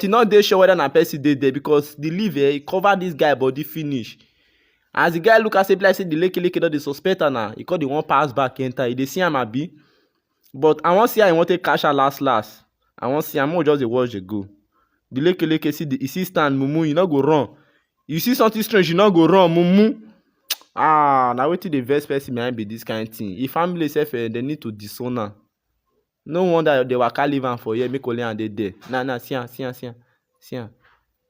e no dey sure whether na person dey there because the leaf e cover this guy body finish. As the guy look am say be like say the leke don dey suspect am na, e come dey wan pass back enter. E dey see am abi? But I wan see how e wan take catch am last. I wan see am, make we just dey watch dey go. The leke see stand mumu, e no go run. You see something strange, you no go run mumu. Na wetin dey vex person behind be this kind thing. If family sef dem need to disown am. No wonder they waka leave am for here make only am dey there. Now see am.